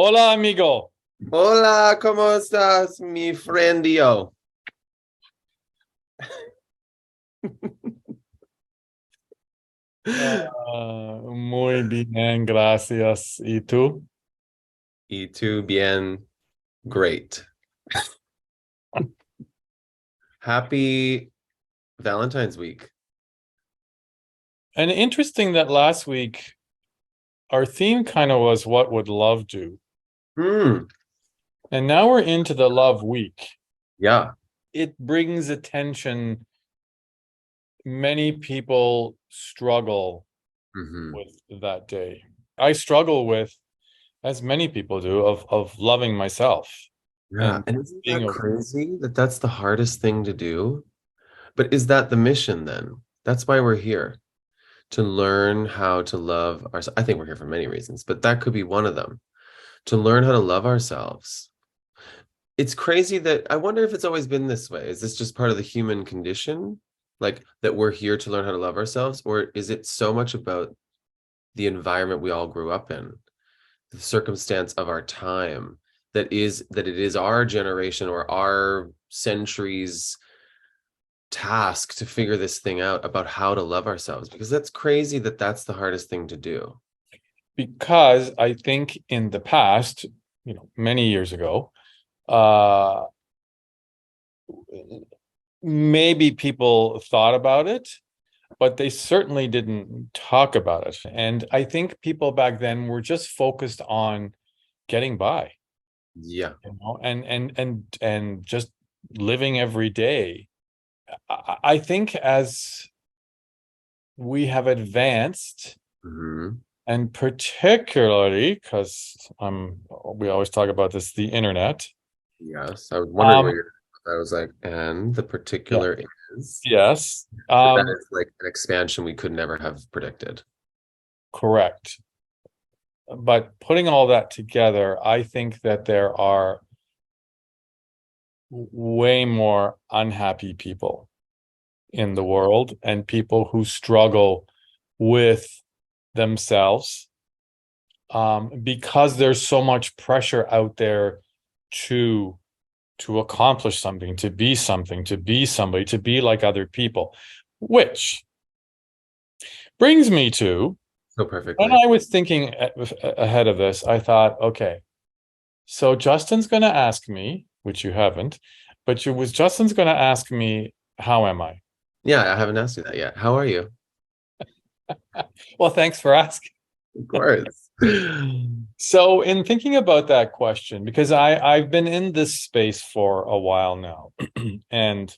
Hola, amigo. Hola, ¿cómo estás, mi friendio? Muy bien, gracias. ¿Y tú? Y tú bien, great. Happy Valentine's week. And interesting that last week our theme kind of was what would love do? Hmm. And now we're into the love week. Yeah. It brings attention. Many people struggle Hmm. with that day. I struggle with, as many people do, of loving myself Yeah. and And isn't being that a crazy that that's the hardest thing to do? But is that the mission then? That's why we're here, to learn how to love ourselves. I think we're here for many reasons, but that could be one of them, to learn how to love ourselves. It's crazy that I wonder if it's always been this way. Is this just part of the human condition? Like that we're here to learn how to love ourselves? Or is it so much about the environment we all grew up in, the circumstance of our time, that it is our generation or our centuries task to figure this thing out about how to love ourselves? Because that's crazy that that's the hardest thing to do. because I think in the past, many years ago, uh maybe people thought about it, but they certainly didn't talk about it. And I think people back then were just focused on getting by, Yeah. and just living every day. I think as we have advanced, Hmm. and particularly because we always talk about this, the internet. Yes. I was wondering what Um, you're I was like, and the yeah, particular is. yes, But that is like an expansion we could never have predicted. correct. But putting all that together, I think that there are way more unhappy people in the world and people who struggle with themselves, because there's so much pressure out there to accomplish something, to be something, to be somebody, to be like other people. Which brings me to, So when perfectly. I was thinking ahead of this, I thought, okay, so Justin's going to ask me, which you haven't, but Justin's going to ask me, how am I? Yeah, I haven't asked you that yet. How are you? Well, thanks for asking. Of course. So, in thinking about that question, because I've been in this space for a while now, and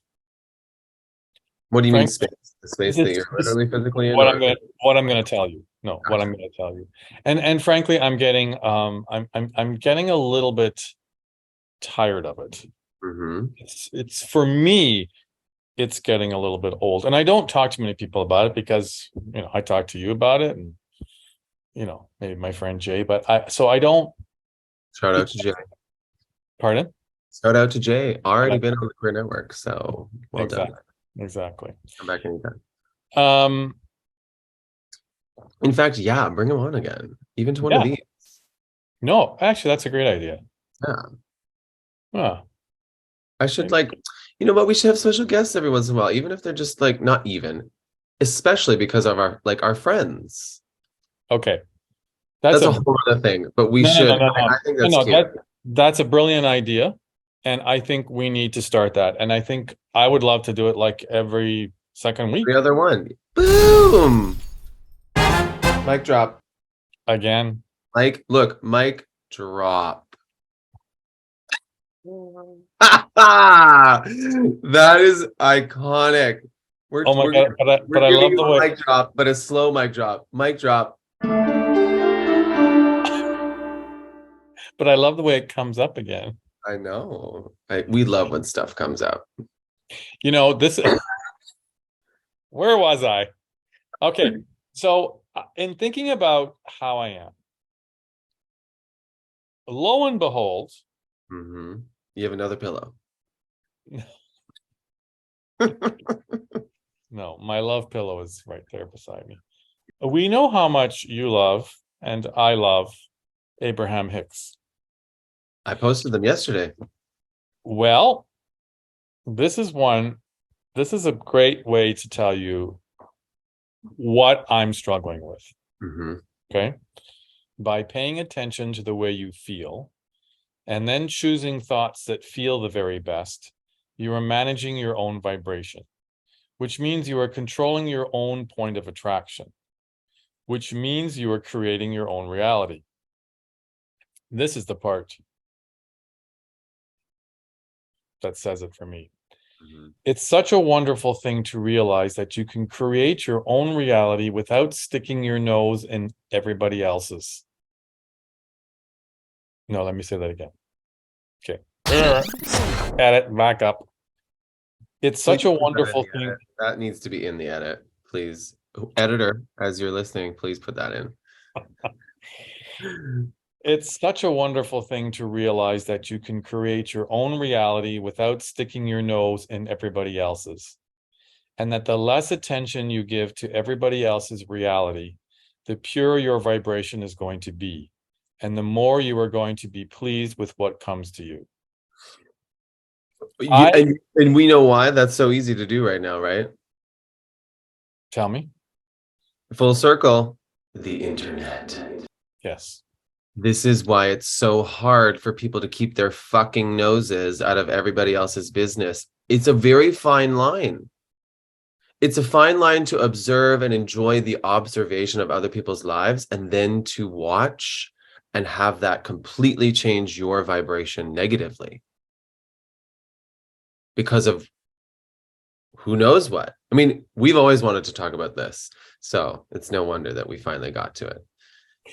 What do you mean frankly, space? The space that this you're this literally physically in, what or I'm gonna the what I'm gonna tell you. No, what gotcha. I'm gonna tell you, and frankly, I'm getting a little bit tired of it. Mm-hmm. It's for me, it's getting a little bit old, and I don't talk to many people about it because I talk to you about it, and maybe my friend Jay, but I don't. Shout out to Jay. Pardon? Shout out to Jay. Already Yeah, been on the Career Network, so well done. exactly, exactly. Come back anytime. Um, In fact, yeah, bring him on again, even to one of yeah, these. no, actually, that's a great idea. Yeah, Huh. I should like, you know what? We should have special guests every once in a while, even if they're just like not even, especially because of our friends. Okay, that's That's a a whole other thing, but we no, no, no, should. no, I no, think no, that's no. cute. That's a brilliant idea, and I think we need to start that. And I think I would love to do it like every second The week other one. Boom! Mic drop. again. Mic, look, mic drop. That is iconic. Oh my We're God, but we're I giving love you the a way, mic drop, but a slow mic drop. Mic drop. but I love the way it comes up again. I know. We love when stuff comes out. This. Where was I? Okay, so in thinking about how I am, lo and behold, Hmm. You have another pillow. no, my love pillow is right there beside me. We know how much you love and I love Abraham Hicks. I posted them yesterday. Well, this is a great way to tell you what I'm struggling with. Mm-hmm. Okay. By paying attention to the way you feel and then choosing thoughts that feel the very best, you are managing your own vibration, which means you are controlling your own point of attraction, which means you are creating your own reality. This is the part that says it for me. Mm-hmm. It's such a wonderful thing to realize that you can create your own reality without sticking your nose in everybody else's. No, let me say that again. Okay. Edit, back up. It's Please such a put that in wonderful the thing. edit. That needs to be in the edit, please. Editor, as you're listening, please put that in. It's such a wonderful thing to realize that you can create your own reality without sticking your nose in everybody else's. And that the less attention you give to everybody else's reality, the purer your vibration is going to be. And the more you are going to be pleased with what comes to you. And we know why that's so easy to do right now, right? Tell me. Full circle, the internet. Yes. This is why it's so hard for people to keep their fucking noses out of everybody else's business. It's a very fine line. It's a fine line to observe and enjoy the observation of other people's lives, and then to watch and have that completely change your vibration negatively because of who knows what. I mean, we've always wanted to talk about this, so it's no wonder that we finally got to it.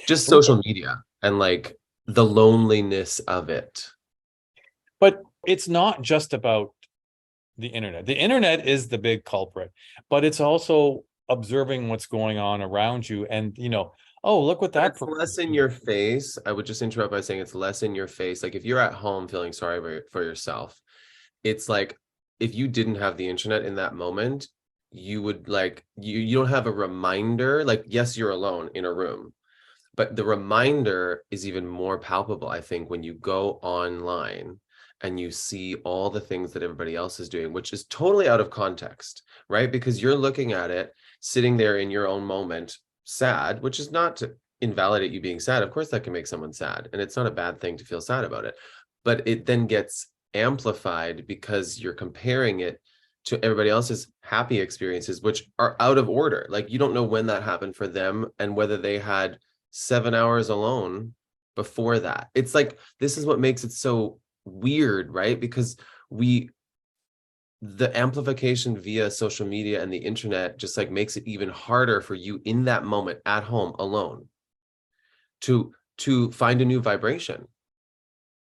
Just social media and like the loneliness of it. But it's not just about the internet. The internet is the big culprit, but it's also observing what's going on around you and, oh, look what that. It's less in your face. I would just interrupt by saying it's less in your face. Like if you're at home feeling sorry for yourself, it's like if you didn't have the internet in that moment, you would like you don't have a reminder. Like, yes, you're alone in a room, but the reminder is even more palpable, I think, when you go online and you see all the things that everybody else is doing, which is totally out of context, right? Because you're looking at it, sitting there in your own moment, sad, which is not to invalidate you being sad. Of course, that can make someone sad, and it's not a bad thing to feel sad about it. But it then gets amplified because you're comparing it to everybody else's happy experiences, which are out of order. Like you don't know when that happened for them and whether they had 7 hours alone before that. It's like, this is what makes it so weird, right? Because the amplification via social media and the internet just like makes it even harder for you in that moment at home alone to find a new vibration.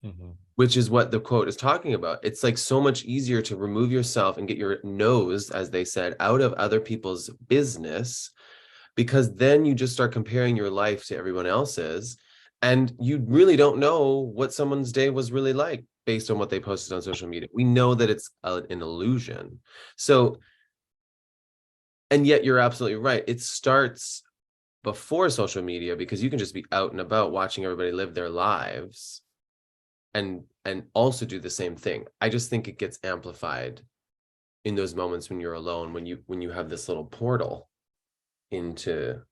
Mm-hmm. Which is what the quote is talking about. It's like so much easier to remove yourself and get your nose, as they said, out of other people's business, because then you just start comparing your life to everyone else's, and you really don't know what someone's day was really like based on what they posted on social media. We know that it's an illusion. So, and yet you're absolutely right. It starts before social media because you can just be out and about watching everybody live their lives and also do the same thing. I just think it gets amplified in those moments when you're alone, when you have this little portal into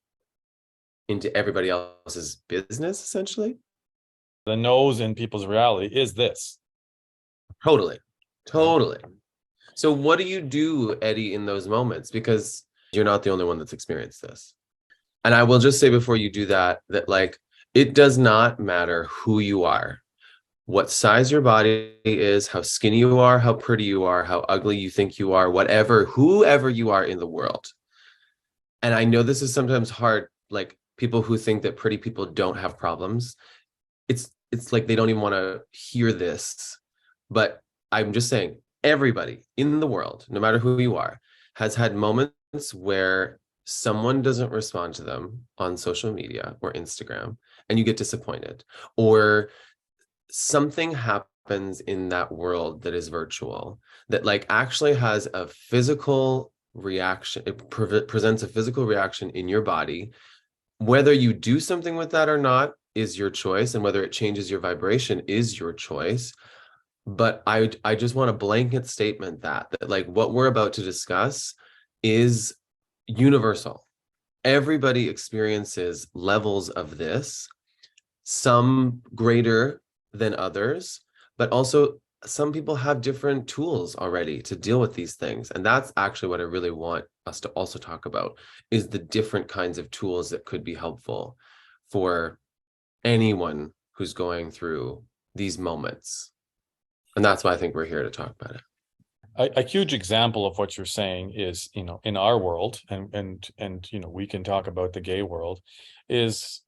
everybody else's business, essentially. The nose in people's reality is this. Totally. So what do you do, Eddie, in those moments? Because you're not the only one that's experienced this. And I will just say before you do that like, it does not matter who you are, what size your body is, how skinny you are, how pretty you are, how ugly you think you are, whoever you are in the world. And I know this is sometimes hard, like people who think that pretty people don't have problems. It's like they don't even want to hear this. But I'm just saying, everybody in the world, no matter who you are, has had moments where someone doesn't respond to them on social media or Instagram, and you get disappointed, or something happens in that world that is virtual that like actually has a physical reaction. It presents a physical reaction in your body. Whether you do something with that or not, is your choice, and whether it changes your vibration is your choice. But I just want a blanket statement that like what we're about to discuss is universal. Everybody experiences levels of this, some greater than others, but also some people have different tools already to deal with these things. And that's actually what I really want us to also talk about, is the different kinds of tools that could be helpful for anyone who's going through these moments. And that's why I think we're here to talk about it. A huge example of what you're saying is, in our world, and we can talk about the gay world, is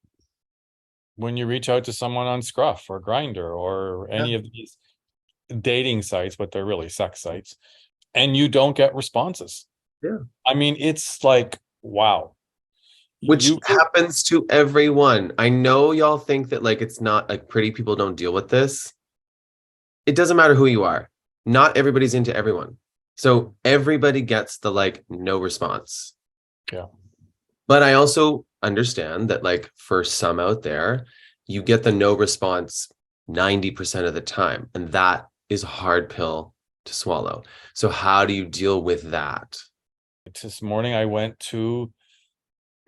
when you reach out to someone on Scruff or Grindr or any of these dating sites, but they're really sex sites, and you don't get responses. Yeah. I mean, it's like, wow. Which happens to everyone. I know y'all think that like it's not like pretty people don't deal with this. It doesn't matter who you are. Not everybody's into everyone. So everybody gets the like no response. Yeah. But I also understand that like for some out there, you get the no response 90% of the time. And that is a hard pill to swallow. So how do you deal with that? This morning I went to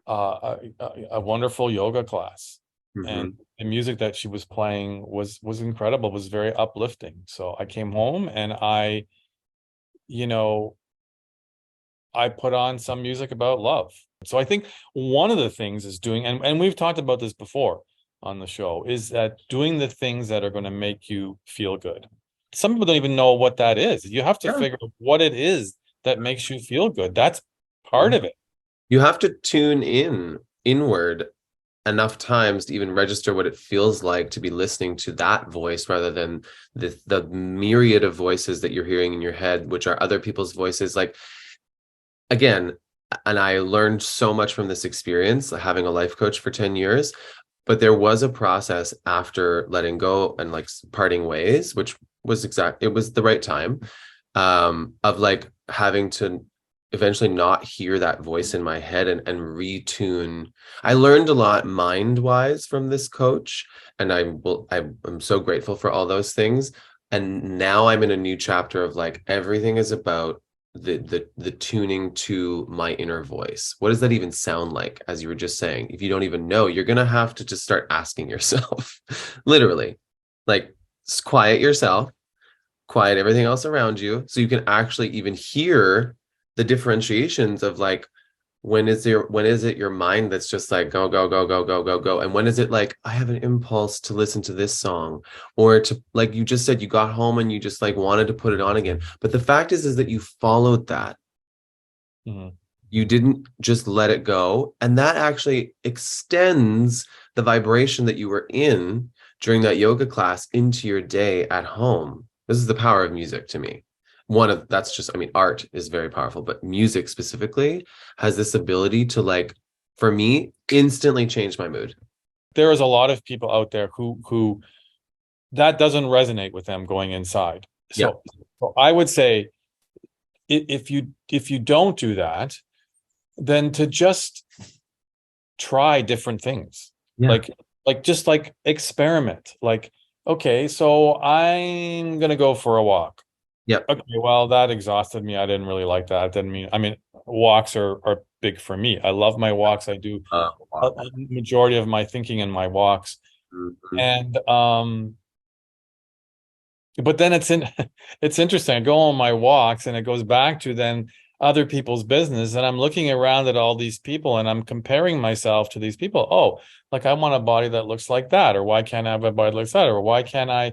a wonderful yoga class, and the music that she was playing was incredible, was very uplifting. So I came home and I put on some music about love. So I think one of the things is doing, and we've talked about this before on the show, is that doing the things that are going to make you feel good. Some people don't even know what that is. You have to figure out what it is that makes you feel good. That's part of it. You have to tune inward enough times to even register what it feels like to be listening to that voice, rather than the myriad of voices that you're hearing in your head, which are other people's voices. Like, again, and I learned so much from this experience, having a life coach for 10 years, but there was a process after letting go and like parting ways, which was it was the right time, of like having to eventually not hear that voice in my head and retune. I learned a lot mind wise from this coach, and I'm so grateful for all those things. And now I'm in a new chapter of like, everything is about the tuning to my inner voice. What does that even sound like? As you were just saying, if you don't even know, you're going to have to just start asking yourself, literally, like, quiet yourself, quiet everything else around you, so you can actually even hear the differentiations of like, when is it your mind that's just like go go go go go go go, and when is it like, I have an impulse to listen to this song, or to, like you just said, you got home and you just like wanted to put it on again. But the fact is that you followed that. You didn't just let it go, and that actually extends the vibration that you were in during that yoga class into your day at home. This is the power of music to me. Art is very powerful, but music specifically has this ability to, like, for me, instantly change my mood. There is a lot of people out there who that doesn't resonate with them going inside. So I would say, if you don't do that, then to just try different things. Like just like experiment. Like, okay, so I'm gonna go for a walk. Okay, well, that exhausted me. I didn't really like that. Walks are big for me. I love my walks. I do a majority of my thinking in my walks. And but then it's interesting. I go on my walks and it goes back to then other people's business, and I'm looking around at all these people and I'm comparing myself to these people. Oh, like, I want a body that looks like that, or why can't I have a body that looks like that, or why can't I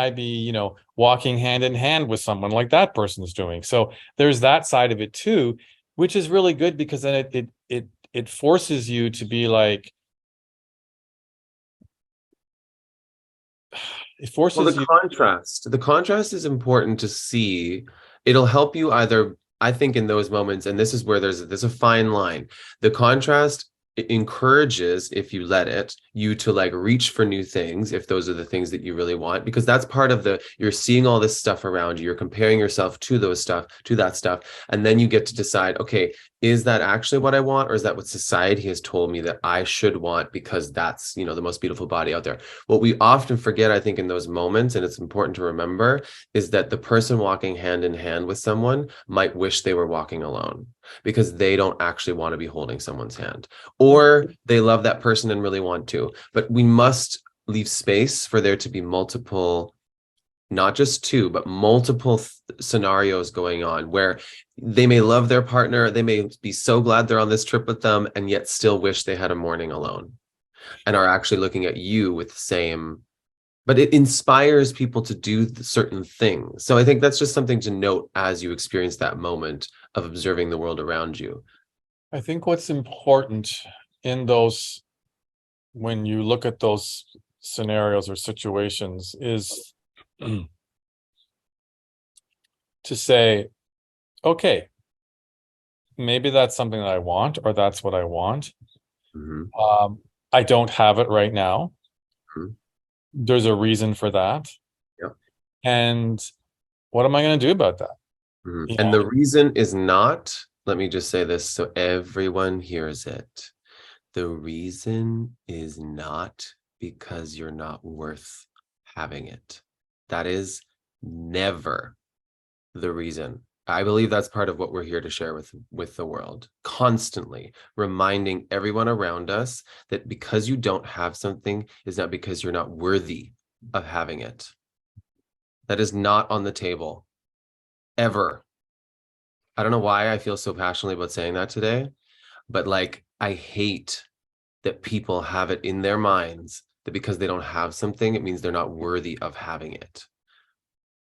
be, walking hand in hand with someone like that person's doing? So there's that side of it too, which is really good, because then it forces you to be like, the contrast is important to see. It'll help you either, I think, in those moments, and this is where there's a fine line. The contrast it encourages, if you let it, you to like reach for new things if those are the things that you really want, because that's part of you're seeing all this stuff around you, you're comparing yourself to that stuff, and then you get to decide, okay, is that actually what I want, or is that what society has told me that I should want because that's, the most beautiful body out there? What we often forget, I think, in those moments, and it's important to remember, is that the person walking hand in hand with someone might wish they were walking alone because they don't actually want to be holding someone's hand, or they love that person and really want to. But we must leave space for there to be multiple, not just two, but multiple scenarios going on where they may love their partner, they may be so glad they're on this trip with them, and yet still wish they had a morning alone, and are actually looking at you with the same. But it inspires people to do certain things. So I think that's just something to note as you experience that moment of observing the world around you. I think what's important in those, when you look at those scenarios or situations, is to say, okay, maybe that's something that I want, or that's what I want. Mm-hmm. I don't have it right now. Mm-hmm. There's a reason for that. Yep. And what am I going to do about that? Mm-hmm. And the reason is not, let me just say this so everyone hears it. The reason is not because you're not worth having it. That is never the reason. I believe that's part of what we're here to share with the world, constantly reminding everyone around us that because you don't have something is not because you're not worthy of having it. That is not on the table, ever. I don't know why I feel so passionately about saying that today, but like, I hate that people have it in their minds that because they don't have something, it means they're not worthy of having it.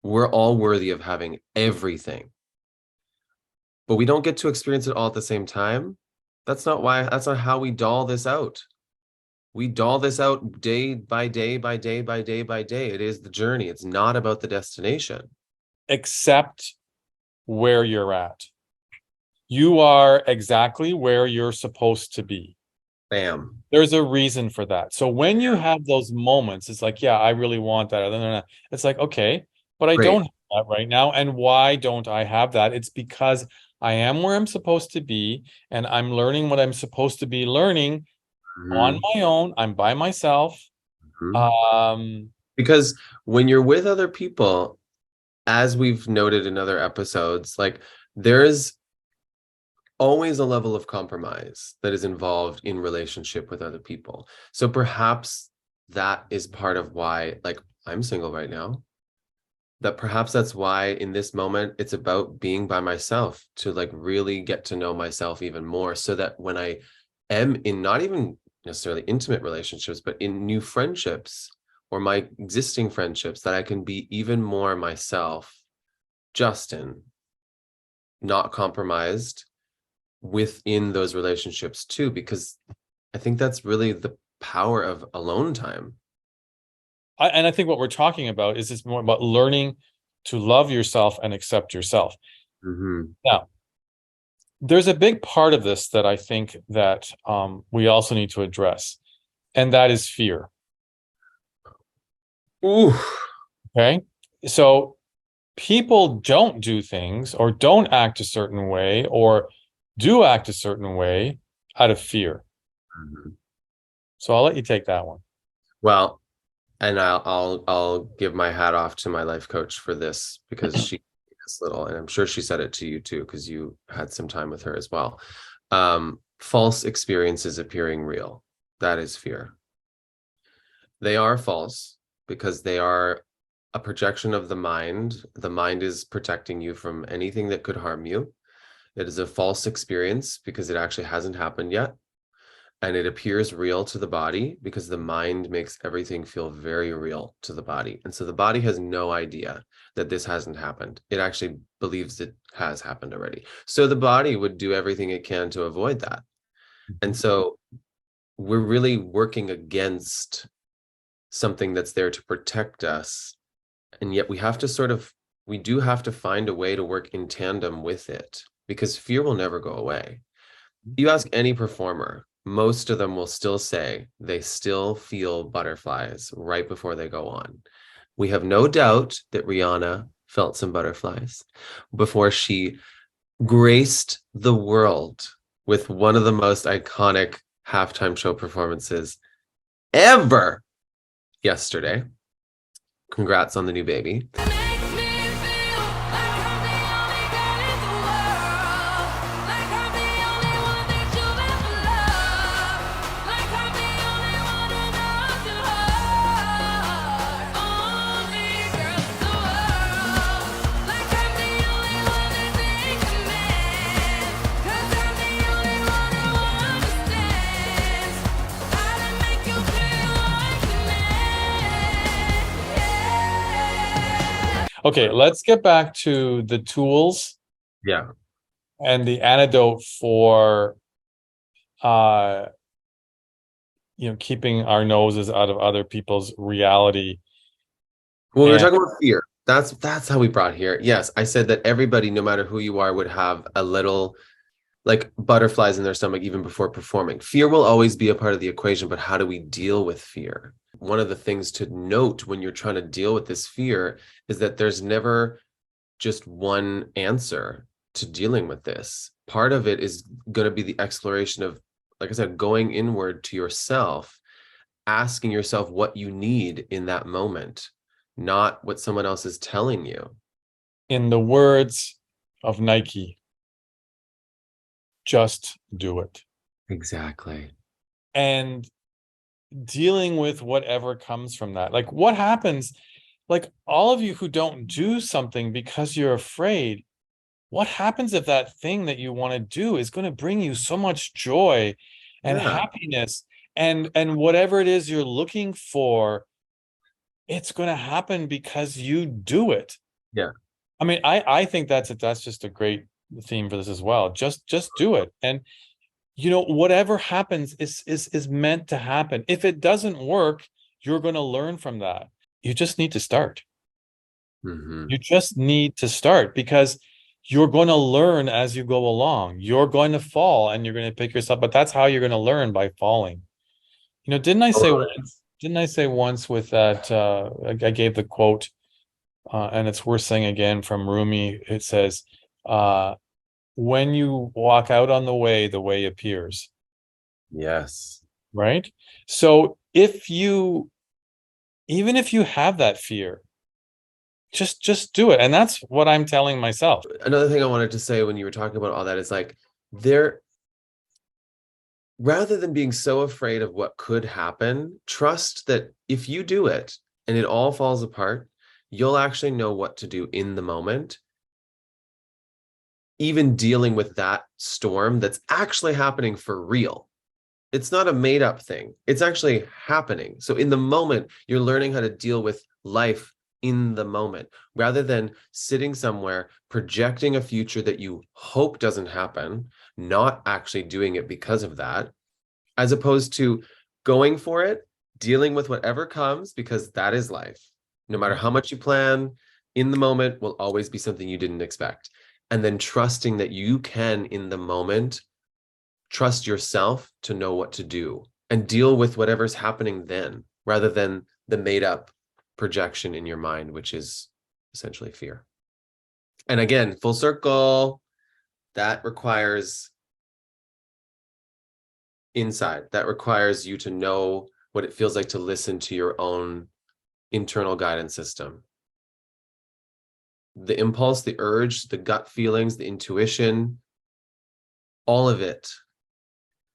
We're all worthy of having everything, but we don't get to experience it all at the same time. That's not how we doll this out. We doll this out day by day by day by day by day. It is the journey. It's not about the destination. Except where you're at. You are exactly where you're supposed to be. Bam. There's a reason for that. So when you have those moments, it's like, yeah, I really want that. It's like, okay, but I Great. don't have that right now. And why don't I have that? It's because I am where I'm supposed to be, and I'm learning what I'm supposed to be learning on Mhm. my own. I'm by myself. Mhm. Um, Because when you're with other people, as we've noted in other episodes, like there's always a level of compromise that is involved in relationship with other people. So perhaps that is part of why, like, I'm single right now. That perhaps that's why in this moment it's about being by myself to like really get to know myself even more, so that when I am in not even necessarily intimate relationships, but in new friendships or my existing friendships, that I can be even more myself, Justin, not compromised within those relationships too, because I think that's really the power of alone time. and I think what we're talking about is it's more about learning to love yourself and accept yourself. Mm-hmm. Now, there's a big part of this that I think that we also need to address, and that is fear. Ooh. Okay. So people don't do things or don't act a certain way or do act a certain way out of fear. Mhm. So I'll let you take that one. Well, and I'll give my hat off to my life coach for this, because she this little, and I'm sure she said it to you too, because you had some time with her as well. False experiences appearing real. That is fear. They are false because they are a projection of the mind. The mind is protecting you from anything that could harm you. It is a false experience because it actually hasn't happened yet. And it appears real to the body because the mind makes everything feel very real to the body. And so the body has no idea that this hasn't happened. It actually believes it has happened already. So the body would do everything it can to avoid that. And so we're really working against something that's there to protect us. And yet we do have to find a way to work in tandem with it, because fear will never go away. You ask any performer, most of them will still say they still feel butterflies right before they go on. We have no doubt that Rihanna felt some butterflies before she graced the world with one of the most iconic halftime show performances ever yesterday. Congrats on the new baby. Okay, let's get back to the tools Yeah. and the antidote for uh keeping our noses out of other people's reality. Well, we were And talking about fear. That's how we brought here. Yes, I said that everybody, no matter who you are, would have a little like butterflies in their stomach even before performing. Fear will always be a part of the equation, but how do we deal with fear? One of the things to note when you're trying to deal with this fear is that there's never just one answer to dealing with this. Part of it is going to be the exploration of, like I said, going inward to yourself, asking yourself what you need in that moment, not what someone else is telling you. in the words of Nike, just do it. Exactly. And dealing with whatever comes from that. Like what happens, like all of you who don't do something because you're afraid, what happens if that thing that you want to do is going to bring you so much joy and Yeah. happiness and whatever it is you're looking for, it's going to happen because you do it. Yeah. I mean, I think that's just a great theme for this as well. Just do it. And whatever happens is meant to happen. If it doesn't work, you're going to learn from that. You just need to start. Mm-hmm. You just need to start because you're going to learn as you go along. You're going to fall and you're going to pick yourself, but that's how you're going to learn, by falling. Didn't I say once with that I gave the quote and it's worth saying again from Rumi. It says, when you walk out on the way appears. Yes. Right? So even if you have that fear, just do it. And that's what I'm telling myself. Another thing I wanted to say when you were talking about all that is like there, rather than being so afraid of what could happen, trust that if you do it and it all falls apart, you'll actually know what to do in the moment. Even dealing with that storm that's actually happening for real. It's not a made up thing. It's actually happening. So in the moment, you're learning how to deal with life in the moment rather than sitting somewhere projecting a future that you hope doesn't happen, not actually doing it because of that, as opposed to going for it, dealing with whatever comes, because that is life. No matter how much you plan, in the moment will always be something you didn't expect. And then trusting that you can, in the moment, trust yourself to know what to do and deal with whatever's happening then, rather than the made up projection in your mind, which is essentially fear. And again, full circle, that requires insight. That requires you to know what it feels like to listen to your own internal guidance system. The impulse, the urge, the gut feelings, the intuition, all of it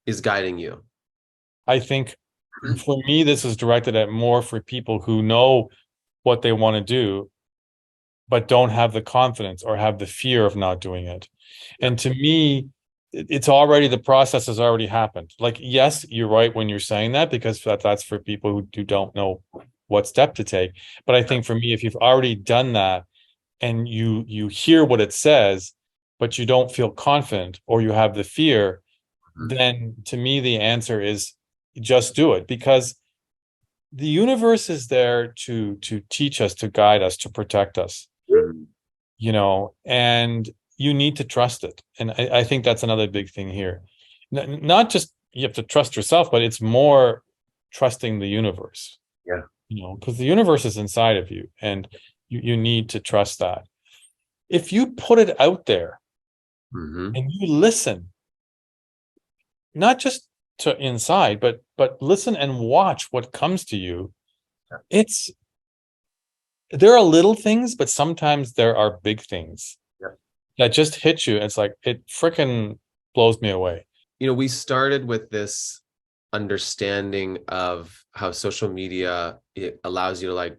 is guiding you. I think for me, this is directed at more for people who know what they want to do, but don't have the confidence or have the fear of not doing it. And to me, the process has already happened. Like, yes, you're right when you're saying that, because that's for people who don't know what step to take. But I think for me, if you've already done that and you hear what it says, but you don't feel confident or you have the fear, then to me, the answer is just do it, because the universe is there to teach us, to guide us, to protect us, and you need to trust it. And I think that's another big thing here. Not just you have to trust yourself, but it's more trusting the universe, Yeah. because the universe is inside of you, and you need to trust that. If you put it out there Hmm. and you listen, not just to inside, but listen and watch what comes to you, it's there are little things, but sometimes there are big things Yeah. that just hit you. It's like it freaking blows me away. We started with this understanding of how social media, it allows you to like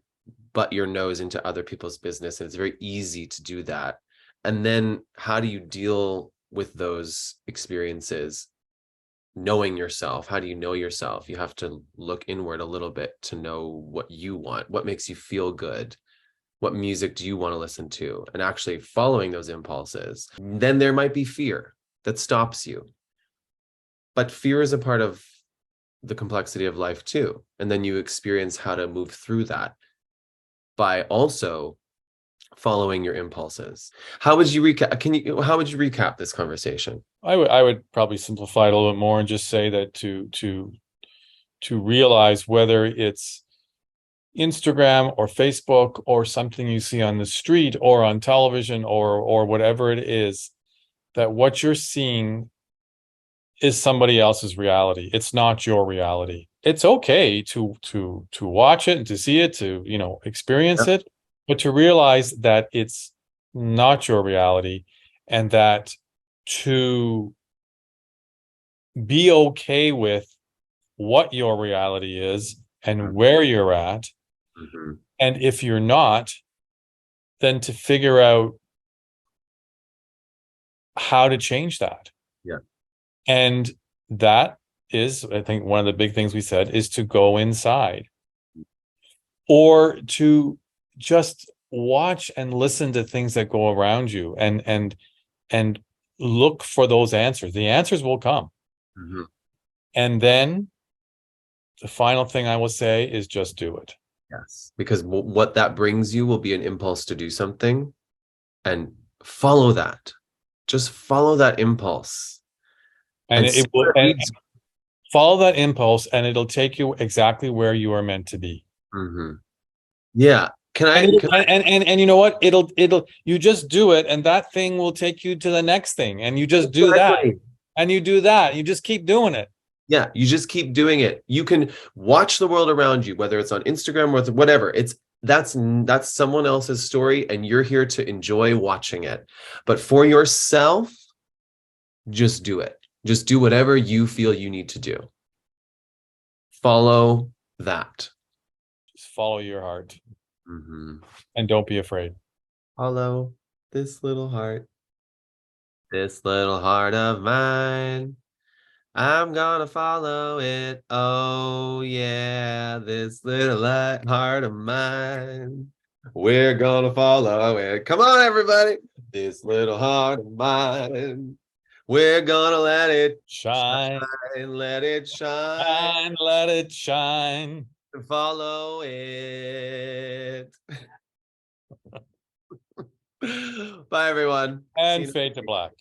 butt your nose into other people's business, and it's very easy to do that. And then how do you deal with those experiences? Knowing yourself, how do you know yourself? You have to look inward a little bit to know what you want, what makes you feel good, what music do you want to listen to, and actually following those impulses. Then there might be fear that stops you, but fear is a part of the complexity of life too. And then you experience how to move through that by also following your impulses. How would you recap this conversation? I would probably simplify it a little bit more and just say that to realize whether it's Instagram or Facebook or something you see on the street or on television or whatever it is, that what you're seeing is somebody else's reality. It's not your reality. It's okay to watch it and to see it, to experience Yeah. it, but to realize that it's not your reality, and that to be okay with what your reality is and where you're at. Mhm. And if you're not, then to figure out how to change that. Yeah. And that is, I think, one of the big things we said is to go inside or to just watch and listen to things that go around you, and look for those answers. The answers will come. Mhm. And then the final thing I will say is just do it. Yes, because what that brings you will be an impulse to do something, and follow that. Just follow that impulse And and see it will, where it and leads. follow that impulse, and it'll take you exactly where you are meant to be. Mhm. Yeah. Can And I? it'll, Can and you know what? It'll you just do it, and that thing will take you to the next thing, and you just do that, Exactly. and you do that. You just keep doing it. Yeah, you just keep doing it. You can watch the world around you, whether it's on Instagram or whatever. That's someone else's story, and you're here to enjoy watching it. But for yourself, just do it. Just do whatever you feel you need to do. Follow that. Just follow your heart, Mhm. and don't be afraid. Follow this little heart. This little heart of mine. I'm gonna follow it. Oh, yeah, this little heart of mine. We're gonna follow it. Come on, everybody. This little heart of mine. We're gonna let it Shine, shine, let it shine, shine, let it shine, follow it. Bye, everyone. See and you. fade to black.